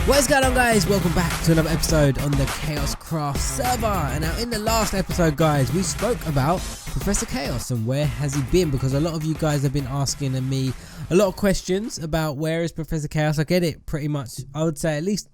What is going on, guys? Welcome back to another episode on the KaoshKraft server. And now in the last episode, guys, we spoke about Professor Chaos and where has he been, because a lot of you guys have been asking me a lot of questions about where is Professor Chaos. I get it pretty much, I would say at least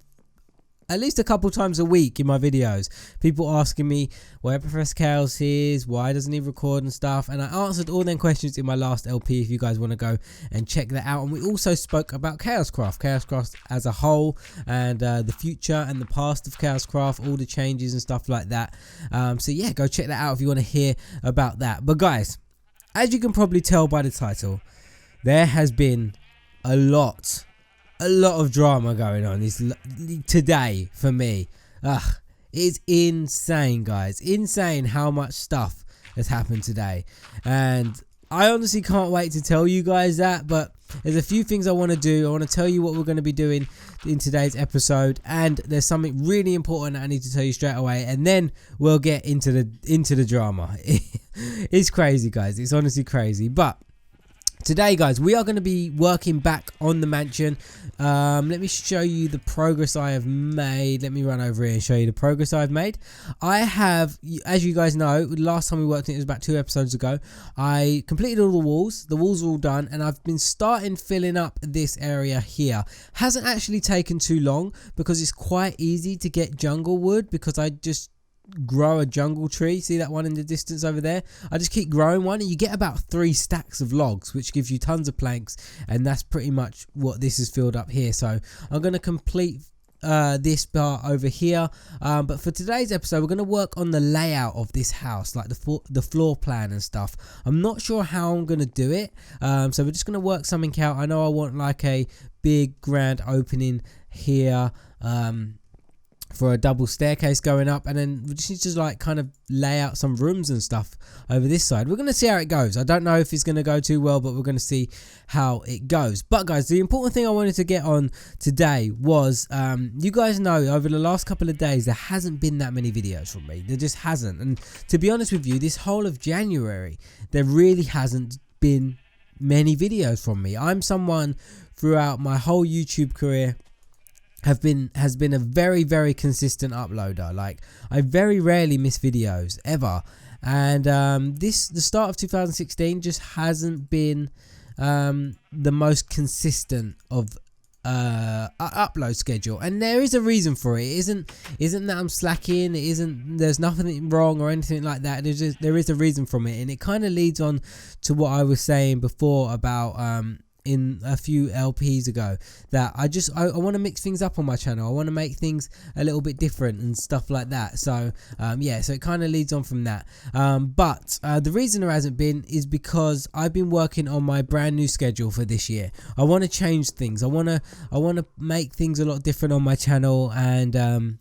a couple times a week in my videos. People asking me where Professor Chaos is, why doesn't he record and stuff, and I answered all them questions in my last LP if you guys want to go and check that out. And we also spoke about KaoshKraft as a whole, and the future and the past of KaoshKraft, all the changes and stuff like that. So yeah, go check that out if you want to hear about that. But guys, as you can probably tell by the title, there has been a lot of drama going on today for me. It's insane, guys. Insane how much stuff has happened today. And I honestly can't wait to tell you guys that, but there's a few things I want to do. I want to tell you what we're going to be doing in today's episode, and there's something really important that I need to tell you straight away, and then we'll get into the drama. It's crazy, guys. It's honestly crazy. But today, guys, we are going to be working back on the mansion. Let me show you the progress I have made. Let me run over here and show you the progress I've made. I have, as you guys know, the last time we worked on it was about 2 episodes ago. I completed all the walls. The walls are all done, and I've been starting filling up this area here. Hasn't actually taken too long because it's quite easy to get jungle wood, because I just grow a jungle tree. See that one in the distance over there? I just keep growing one, and you get about 3 stacks of logs, which gives you tons of planks, and that's pretty much what this is filled up here. So I'm going to complete this part over here, but for today's episode we're going to work on the layout of this house, like the floor plan and stuff. I'm not sure how I'm going to do it, so we're just going to work something out. I know I want like a big grand opening here, for a double staircase going up, and then we just need to like kind of lay out some rooms and stuff over this side. We're going to see how it goes. I don't know if it's going to go too well, but we're going to see how it goes. But guys, the important thing I wanted to get on today was, you guys know over the last couple of days there hasn't been that many videos from me. There just hasn't, and to be honest with you, this whole of January there really hasn't been many videos from me. I'm someone throughout my whole YouTube career has been a very consistent uploader. Like, I very rarely miss videos ever, and the start of 2016 just hasn't been the most consistent of upload schedule, and there is a reason for it. It isn't that I'm slacking. There's nothing wrong or anything like that. There is a reason from it, and it kind of leads on to what I was saying before about in a few LPs ago, that I want to mix things up on my channel. I want to make things a little bit different and stuff like that. So yeah, so it kind of leads on from that. But the reason there hasn't been is because I've been working on my brand new schedule for this year. I want to change things. I want to make things a lot different on my channel, and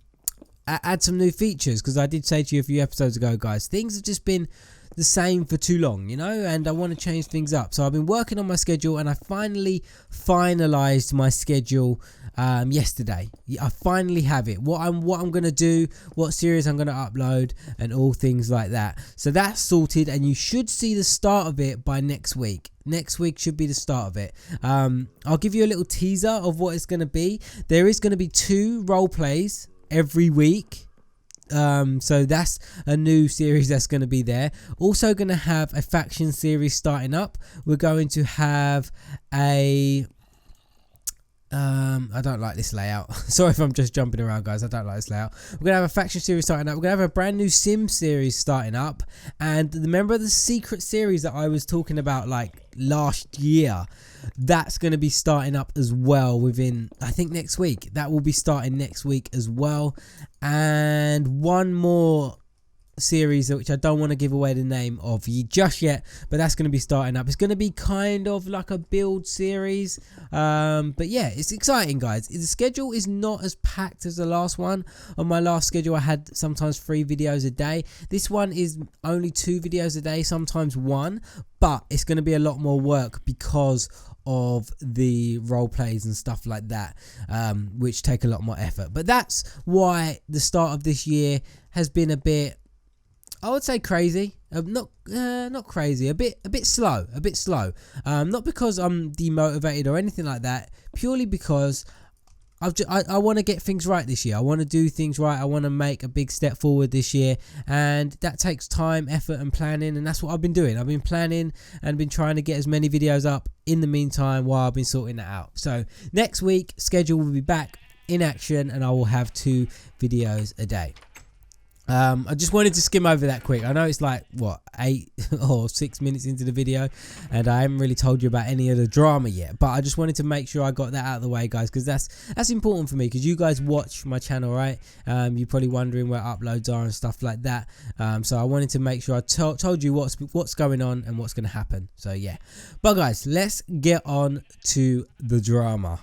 add some new features, because I did say to you a few episodes ago, guys, things have just been the same for too long, you know, and I want to change things up. So I've been working on my schedule, and I finally finalized my schedule yesterday. I finally have it, what I'm going to do, what series I'm going to upload, and all things like that. So that's sorted, and you should see the start of it by next week. Next week should be the start of it. I'll give you a little teaser of what it's going to be. There is going to be 2 role plays every week. So that's a new series that's going to be there. Also going to have a faction series starting up. We're going to have a I don't like this layout. Sorry if I'm just jumping around, guys. I don't like this layout. We're going to have a faction series starting up. We're going to have a brand new sim series starting up. And remember the secret series that I was talking about like last year? That's going to be starting up as well within, I think, next week. That will be starting next week as well. And one more series which I don't want to give away the name of just yet, but that's going to be starting up. It's going to be kind of like a build series, but yeah, it's exciting, guys. The schedule is not as packed as the last one. On my last schedule I had sometimes 3 videos a day. This one is only 2 videos a day, sometimes 1, but it's going to be a lot more work because of the role plays and stuff like that, which take a lot more effort. But that's why the start of this year has been a bit, I would say, crazy. Not crazy, a bit slow. Not because I'm demotivated or anything like that, purely because I want to get things right this year. I want to do things right. I want to make a big step forward this year, and that takes time, effort and planning, and that's what I've been doing. I've been planning and been trying to get as many videos up in the meantime while I've been sorting that out. So next week schedule will be back in action, and I will have 2 videos a day. I just wanted to skim over that quick. I know it's like what 8 or 6 minutes into the video, and I haven't really told you about any of the drama yet, but I just wanted to make sure I got that out of the way, guys, because that's important for me, because you guys watch my channel, right? You're probably wondering where uploads are and stuff like that. So I wanted to make sure I told you what's going on and what's going to happen. So yeah, but guys, let's get on to the drama.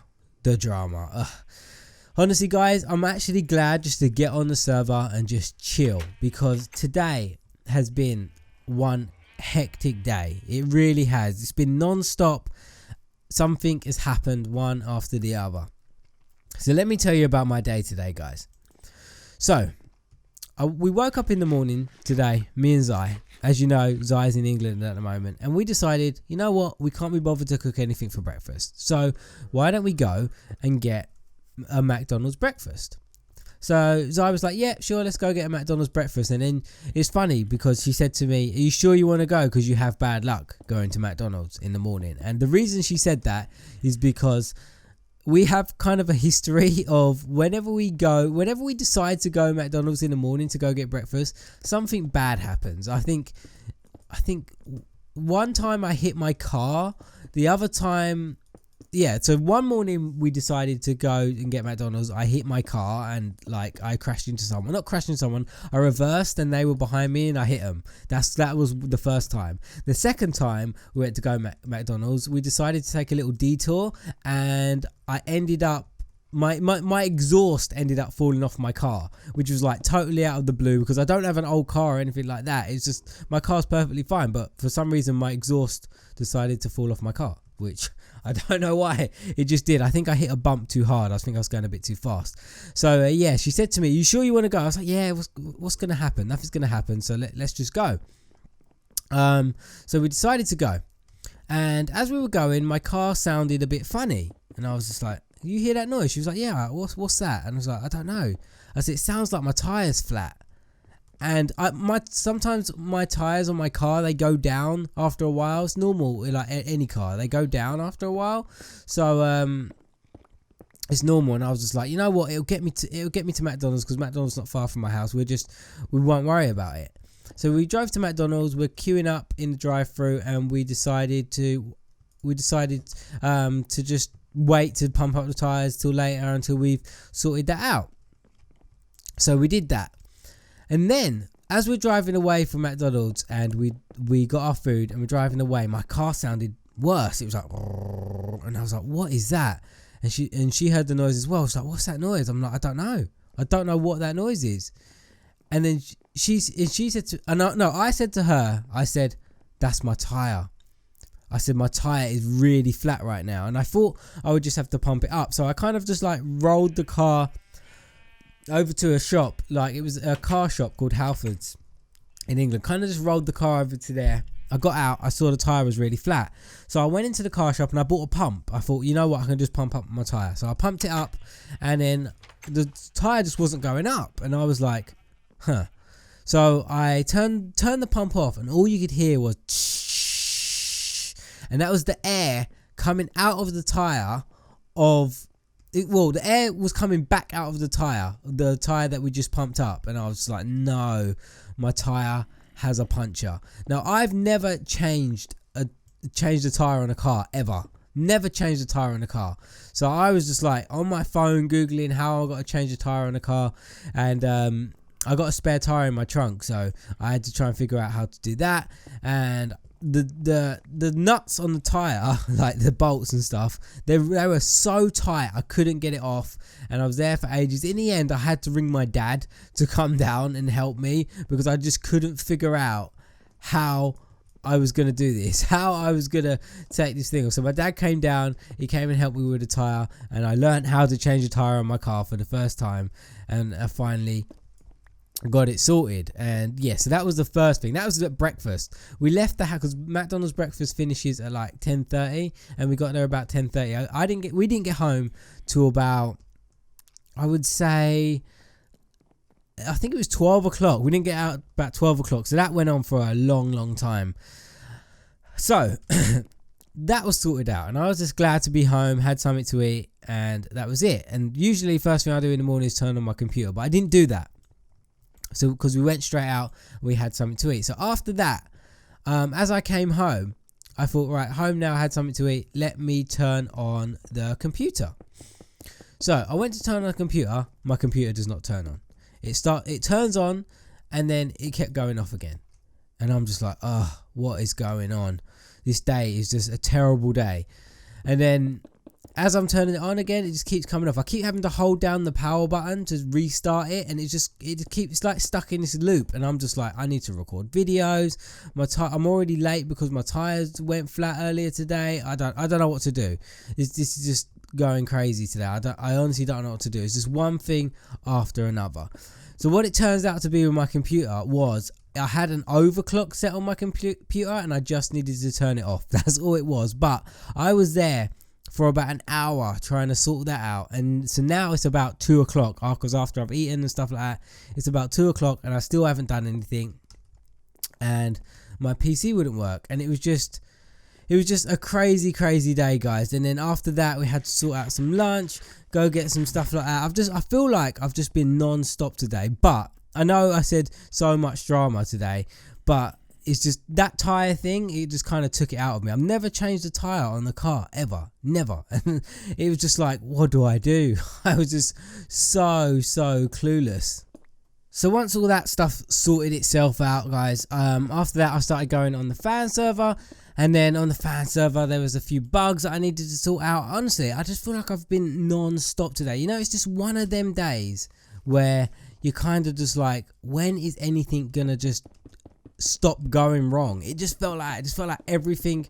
Honestly, guys, I'm actually glad just to get on the server and just chill, because today has been one hectic day. It really has. It's been non-stop. Something has happened one after the other. So let me tell you about my day today, guys. So we woke up in the morning today, me and Zai. As you know, Zai's in England at the moment, and we decided, you know what, we can't be bothered to cook anything for breakfast. So why don't we go and get a McDonald's breakfast? So Zai was like, yeah, sure, let's go get a McDonald's breakfast. And then it's funny because she said to me, are you sure you want to go, because you have bad luck going to McDonald's in the morning? And the reason she said that is because we have kind of a history of whenever we decide to go McDonald's in the morning to go get breakfast, something bad happens. I think one time I hit my car, the other time, yeah, so one morning we decided to go and get McDonald's. I hit my car and like I crashed into someone. Not crashed into someone, I reversed and they were behind me and I hit them. That was the first time. The second time we went to go McDonald's, we decided to take a little detour, and I ended up my exhaust ended up falling off my car, which was like totally out of the blue, because I don't have an old car or anything like that. It's just my car's perfectly fine, but for some reason my exhaust decided to fall off my car, which I don't know why. It just did. I think I hit a bump too hard. I think I was going a bit too fast. So yeah, she said to me, you sure you want to go? I was like, yeah, what's going to happen? Nothing's going to happen. So let's just go. So we decided to go. And as we were going, my car sounded a bit funny. And I was just like, you hear that noise? She was like, yeah, what's that? And I was like, I don't know. I said, it sounds like my tire's flat. And sometimes my tires on my car, they go down after a while. It's normal, like any car, they go down after a while. So it's normal. And I was just like, you know what, it'll get me to McDonald's, because McDonald's not far from my house. We won't worry about it. So we drove to McDonald's. We're queuing up in the drive-thru, and we decided to just wait to pump up the tires till later, until we've sorted that out. So we did that. And then, as we're driving away from McDonald's and we got our food and we're driving away, my car sounded worse. It was like, and I was like, what is that? And she heard the noise as well. She's like, what's that noise? I'm like, I don't know. I don't know what that noise is. And then she said to, I said to her, I said, that's my tire. I said, my tire is really flat right now. And I thought I would just have to pump it up. So I kind of just like rolled the car over to a shop, like it was a car shop called Halfords in England. Kind of just rolled the car over to there. I got out, I saw the tyre was really flat. So I went into the car shop and I bought a pump. I thought, you know what, I can just pump up my tyre. So I pumped it up, and then the tyre just wasn't going up. And I was like, huh. So I turned the pump off, and all you could hear was shh. And that was the air coming out of the tyre the air was coming back out of the tyre that we just pumped up. And I was like, no, my tyre has a puncture. Now, I've never changed a tyre on a car, ever. Never changed a tyre on a car. So I was just like on my phone Googling how I got to change a tyre on a car. And I got a spare tyre in my trunk, so I had to try and figure out how to do that. And the nuts on the tyre, like the bolts and stuff, they were so tight I couldn't get it off, and I was there for ages. In the end, I had to ring my dad to come down and help me, because I just couldn't figure out how I was going to do this, how I was going to take this thing off. So my dad came down, he came and helped me with the tyre, and I learned how to change a tyre on my car for the first time, and I finally got it sorted. And yeah, so that was the first thing. That was at breakfast. We left the house because McDonald's breakfast finishes at like 10:30, and we got there about 10:30. We didn't get home till about I would say, I think it was 12 o'clock. We didn't get out about 12 o'clock. So that went on for a long time. So that was sorted out. And I was just glad to be home, had something to eat. And that was it. And usually first thing I do in the morning is turn on my computer. But I didn't do that. So because we went straight out, we had something to eat. So after that, as I came home, I thought, right, home now, I had something to eat. Let me turn on the computer. So I went to turn on the computer. My computer does not turn on. It turns on, and then it kept going off again. And I'm just like, oh, what is going on? This day is just a terrible day. And then as I'm turning it on again, it just keeps coming off. I keep having to hold down the power button to restart it, and it keeps like stuck in this loop. And I'm just like, I need to record videos. I'm already late because my tires went flat earlier today. I don't know what to do. This is just going crazy today. I honestly don't know what to do. It's just one thing after another. So what it turns out to be with my computer was I had an overclock set on my computer, and I just needed to turn it off. That's all it was. But I was there for about an hour trying to sort that out, and so now it's about 2 o'clock because after I've eaten and stuff like that, it's about 2 o'clock and I still haven't done anything, and my PC wouldn't work, and it was just a crazy day, guys. And then after that, we had to sort out some lunch, go get some stuff like that. I feel like I've just been non-stop today, but I know I said so much drama today, but it's just that tyre thing, it just kind of took it out of me. I've never changed a tyre on the car, ever. Never. And it was just like, what do I do? I was just so clueless. So once all that stuff sorted itself out, guys, after that I started going on the fan server. And then on the fan server, there was a few bugs that I needed to sort out. Honestly, I just feel like I've been non-stop today. You know, it's just one of them days where you're kind of just like, when is anything going to just stop going wrong? It just felt like everything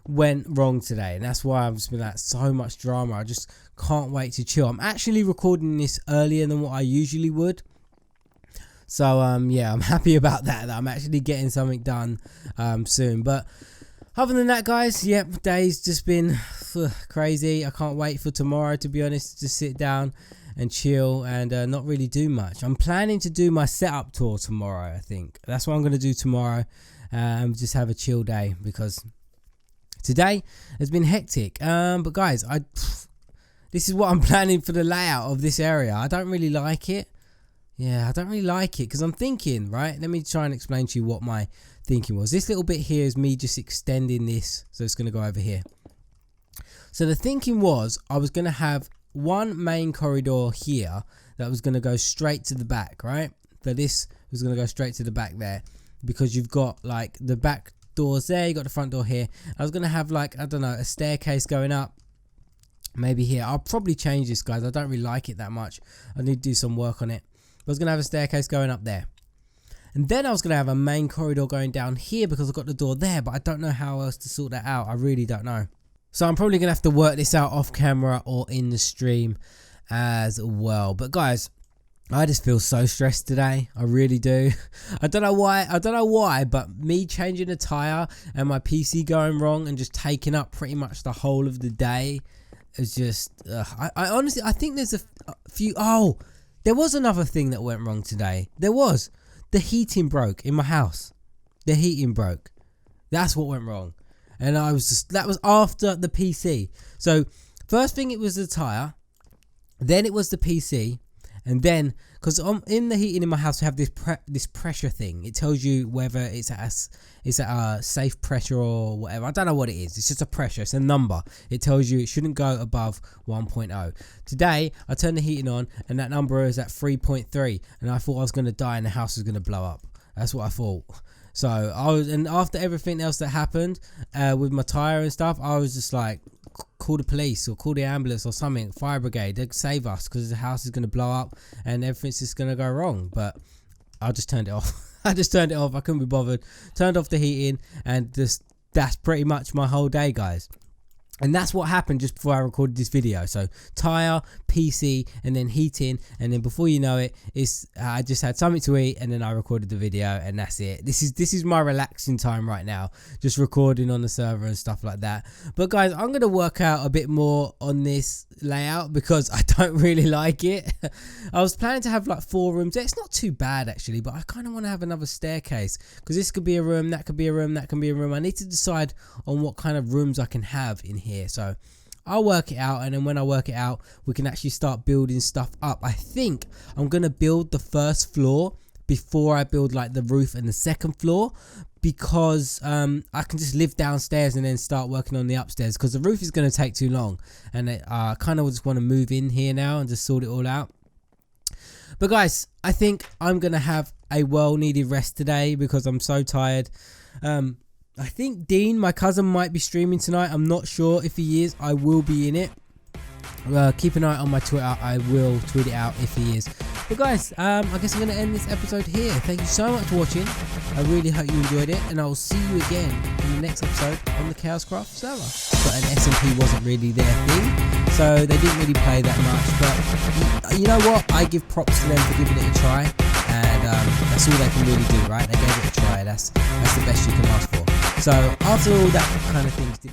went wrong today, and that's why I've just been like so much drama. I just can't wait to chill. I'm actually recording this earlier than what I usually would, so yeah, I'm happy about that I'm actually getting something done soon. But other than that, guys, yep, day's just been crazy. I can't wait for tomorrow, to be honest, to sit down and chill and not really do much. I'm planning to do my setup tour tomorrow. I think that's what I'm going to do tomorrow, just have a chill day because today has been hectic. But guys, this is what I'm planning for the layout of this area. I don't really like it. Yeah, I don't really like it because I'm thinking, right, let me try and explain to you what my thinking was. This little bit here is me just extending this, so it's going to go over here. So the thinking was I was going to have one main corridor here that was going to go straight to the back, right? So this was going to go straight to the back there because you've got like the back doors there, you got the front door here. I was going to have like, I don't know, a staircase going up maybe here. I'll probably change this, guys. I don't really like it that much. I need to do some work on it. I was going to have a staircase going up there, and then I was going to have a main corridor going down here because I've got the door there, but I don't know how else to sort that out. I really don't know. So I'm probably going to have to work this out off camera or in the stream as well. But guys, I just feel so stressed today. I really do. I don't know why, but me changing a tyre and my PC going wrong and just taking up pretty much the whole of the day is just... I honestly, I think there's a few... Oh, there was another thing that went wrong today. There was. The heating broke in my house. The heating broke. That's what went wrong. And I was just, that was after the PC. So first thing it was the tyre, then it was the PC, and then because in the heating in my house we have this pressure thing. It tells you whether it's at a safe pressure or whatever. I don't know what it is. It's just a pressure. It's a number. It tells you it shouldn't go above 1.0. Today I turned the heating on and that number is at 3.3, and I thought I was going to die and the house was going to blow up. That's what I thought. So and after everything else that happened with my tyre and stuff, I was just like, call the police or call the ambulance or something, fire brigade, they'd save us because the house is going to blow up and everything's just going to go wrong. But I just turned it off. I just turned it off. I couldn't be bothered. Turned off the heating, and that's pretty much my whole day, guys. And that's what happened just before I recorded this video. So tire, PC, and then heating, and then before you know it, I just had something to eat, and then I recorded the video, and that's it. This is my relaxing time right now, just recording on the server and stuff like that. But guys, I'm gonna work out a bit more on this layout because I don't really like it. I was planning to have like 4 rooms. It's not too bad actually, but I kind of want to have another staircase because this could be a room, that could be a room, that can be a room. I need to decide on what kind of rooms I can have in here. So I'll work it out, and then when I work it out, we can actually start building stuff up. I think I'm gonna build the first floor before I build like the roof and the second floor, because I can just live downstairs and then start working on the upstairs, because the roof is going to take too long, and I kind of just want to move in here now and just sort it all out. But guys, I think I'm gonna have a well needed rest today because I'm so tired. I think Dean, my cousin, might be streaming tonight. I'm not sure if he is. I will be in it. Keep an eye on my Twitter. I will tweet it out if he is. But guys, I guess I'm going to end this episode here. Thank you so much for watching. I really hope you enjoyed it, and I will see you again in the next episode on the KaoshKraft server. But an SMP wasn't really their thing, so they didn't really play that much. But you know what? I give props to them for giving it a try, and that's all they can really do, right? They gave it a try. That's the best you can ask for. So after all that kind of things didn't